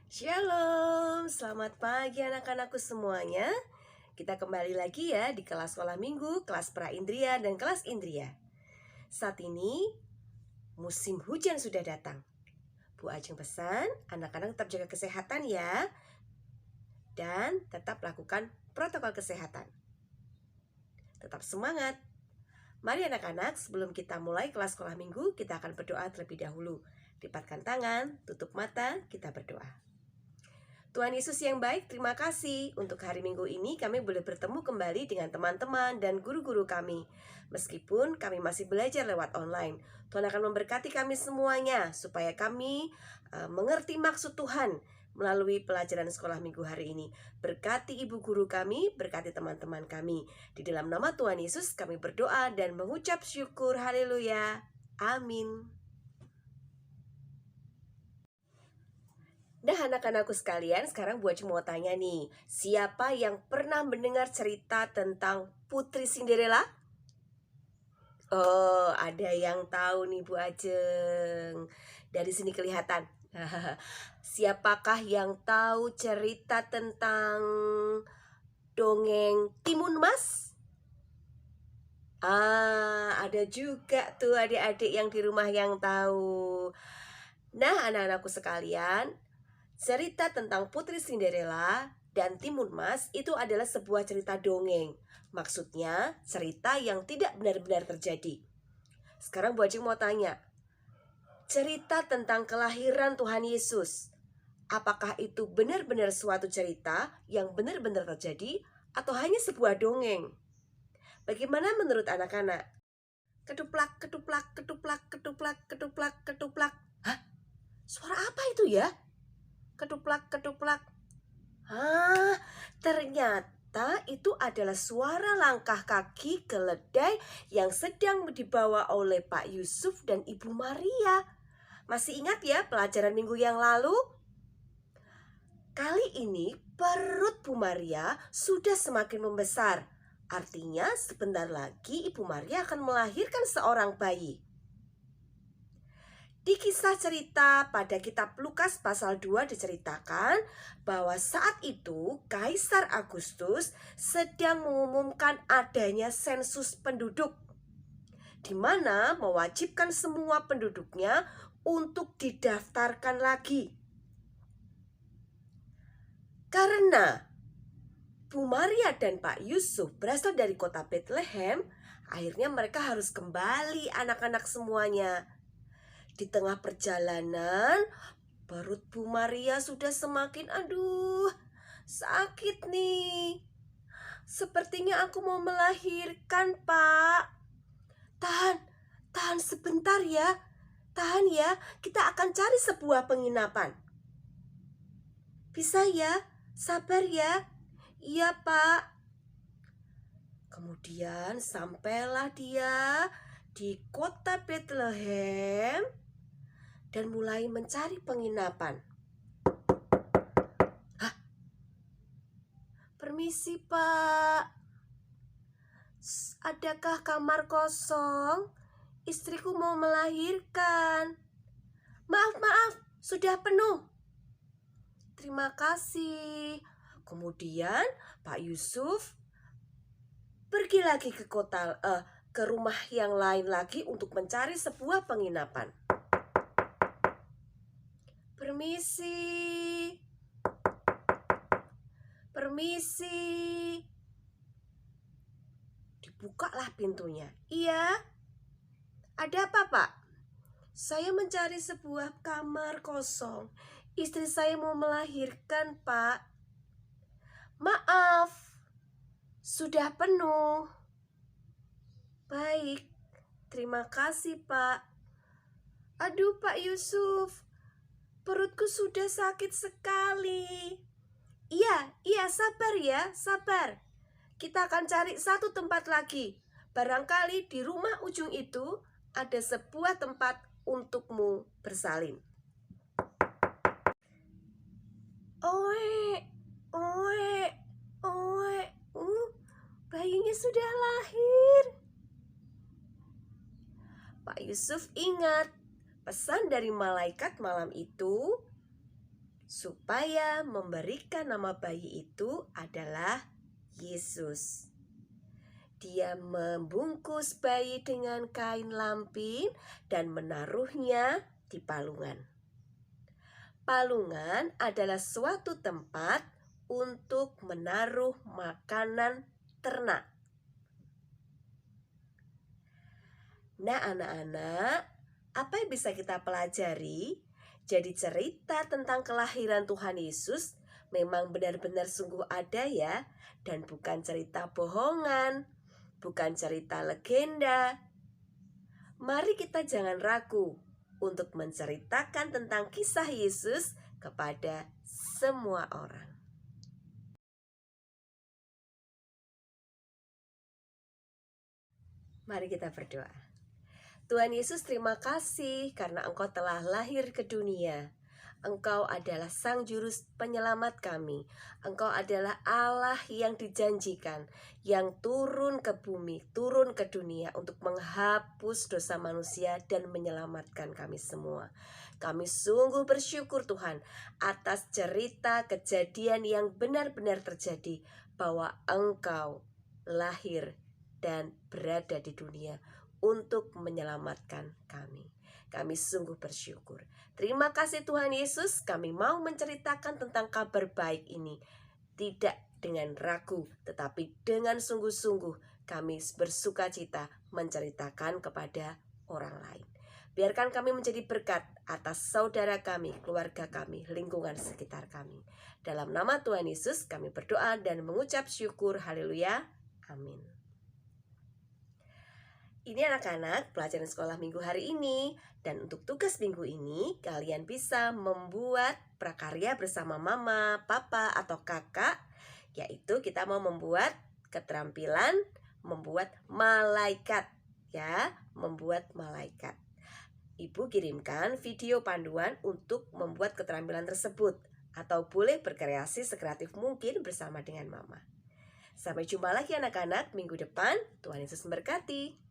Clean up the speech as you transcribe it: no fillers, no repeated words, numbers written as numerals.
Shalom, selamat pagi anak-anakku semuanya. Kita kembali lagi ya di kelas sekolah minggu, kelas pra-indria dan kelas indria. Saat ini musim hujan sudah datang. Bu Ajeng pesan anak-anak tetap jaga kesehatan ya. Dan tetap lakukan protokol kesehatan. Tetap semangat. Mari anak-anak, sebelum kita mulai kelas sekolah minggu, kita akan berdoa terlebih dahulu. Lipatkan tangan, tutup mata, kita berdoa. Tuhan Yesus yang baik, terima kasih untuk hari Minggu ini kami boleh bertemu kembali dengan teman-teman dan guru-guru kami. Meskipun kami masih belajar lewat online, Tuhan akan memberkati kami semuanya supaya kami mengerti maksud Tuhan melalui pelajaran sekolah minggu hari ini. Berkati ibu guru kami, berkati teman-teman kami. Di dalam nama Tuhan Yesus kami berdoa dan mengucap syukur. Haleluya. Amin. Nah anak-anakku sekalian, sekarang Bu Aci mau tanya nih, siapa yang pernah mendengar cerita tentang Putri Cinderella? Oh, ada yang tahu nih Bu Ajeng. Dari sini kelihatan. Siapakah yang tahu cerita tentang dongeng Timun Mas? Ada juga tuh adik-adik yang di rumah yang tahu. Nah, anak-anakku sekalian, cerita tentang Putri Cinderella dan Timun Mas itu adalah sebuah cerita dongeng. Maksudnya, cerita yang tidak benar-benar terjadi. Sekarang Bu Ajeng mau tanya, cerita tentang kelahiran Tuhan Yesus, apakah itu benar-benar suatu cerita yang benar-benar terjadi atau hanya sebuah dongeng? Bagaimana menurut anak-anak? Ketuplak, ketuplak, ketuplak, ketuplak, ketuplak, ketuplak. Hah? Suara apa itu ya? Ketuplak, ketuplak. Ternyata itu adalah suara langkah kaki keledai yang sedang dibawa oleh Pak Yusuf dan Ibu Maria. Masih ingat ya pelajaran minggu yang lalu? Kali ini perut Bu Maria sudah semakin membesar. Artinya sebentar lagi Ibu Maria akan melahirkan seorang bayi. Di kisah cerita pada kitab Lukas pasal 2 diceritakan bahwa saat itu Kaisar Agustus sedang mengumumkan adanya sensus penduduk, di mana mewajibkan semua penduduknya untuk didaftarkan lagi. Karena Bu Maria dan Pak Yusuf berasal dari kota Bethlehem, akhirnya mereka harus kembali anak-anak semuanya. Di tengah perjalanan, perut Bu Maria sudah semakin sakit nih. Sepertinya aku mau melahirkan, Pak. Tahan sebentar ya. Tahan ya, kita akan cari sebuah penginapan. Bisa ya? Sabar ya. Iya, Pak. Kemudian sampailah dia di kota Bethlehem dan mulai mencari penginapan. Permisi, Pak. Adakah kamar kosong? Istriku mau melahirkan. Maaf, sudah penuh. Terima kasih. Kemudian Pak Yusuf pergi lagi ke rumah yang lain lagi untuk mencari sebuah penginapan. Permisi. Dibukalah pintunya. Iya. Ada apa, Pak? Saya mencari sebuah kamar kosong. Istri saya mau melahirkan, Pak. Maaf, sudah penuh. Baik, terima kasih, Pak. Aduh, Pak Yusuf, perutku sudah sakit sekali. Iya, sabar ya, sabar. Kita akan cari satu tempat lagi. Barangkali di rumah ujung itu ada sebuah tempat untukmu bersalin. Bayinya sudah lahir. Pak Yusuf ingat pesan dari malaikat malam itu. supaya memberikan nama bayi itu adalah Yesus. Dia membungkus bayi dengan kain lampin dan menaruhnya di palungan. Palungan adalah suatu tempat untuk menaruh makanan ternak. Nah, anak-anak, apa yang bisa kita pelajari? Jadi cerita tentang kelahiran Tuhan Yesus memang benar-benar sungguh ada ya, dan bukan cerita bohongan, bukan cerita legenda. Mari kita jangan ragu untuk menceritakan tentang kisah Yesus kepada semua orang. Mari kita berdoa. Tuhan Yesus, terima kasih karena Engkau telah lahir ke dunia. Engkau adalah Sang Juru Penyelamat kami. Engkau adalah Allah yang dijanjikan, yang turun ke bumi, turun ke dunia untuk menghapus dosa manusia dan menyelamatkan kami semua. Kami sungguh bersyukur Tuhan atas cerita kejadian yang benar-benar terjadi, bahwa Engkau lahir dan berada di dunia untuk menyelamatkan kami. Kami sungguh bersyukur. Terima kasih Tuhan Yesus, kami mau menceritakan tentang kabar baik ini. Tidak dengan ragu, tetapi dengan sungguh-sungguh kami bersuka cita menceritakan kepada orang lain. Biarkan kami menjadi berkat atas saudara kami, keluarga kami, lingkungan sekitar kami. Dalam nama Tuhan Yesus kami berdoa dan mengucap syukur. Haleluya. Amin. Ini anak-anak pelajaran sekolah minggu hari ini. Dan untuk tugas minggu ini, kalian bisa membuat prakarya bersama mama, papa, atau kakak. Yaitu kita mau membuat keterampilan membuat malaikat. Ya, membuat malaikat. Ibu kirimkan video panduan untuk membuat keterampilan tersebut. Atau boleh berkreasi sekreatif mungkin bersama dengan mama. Sampai jumpa lagi anak-anak minggu depan. Tuhan Yesus memberkati.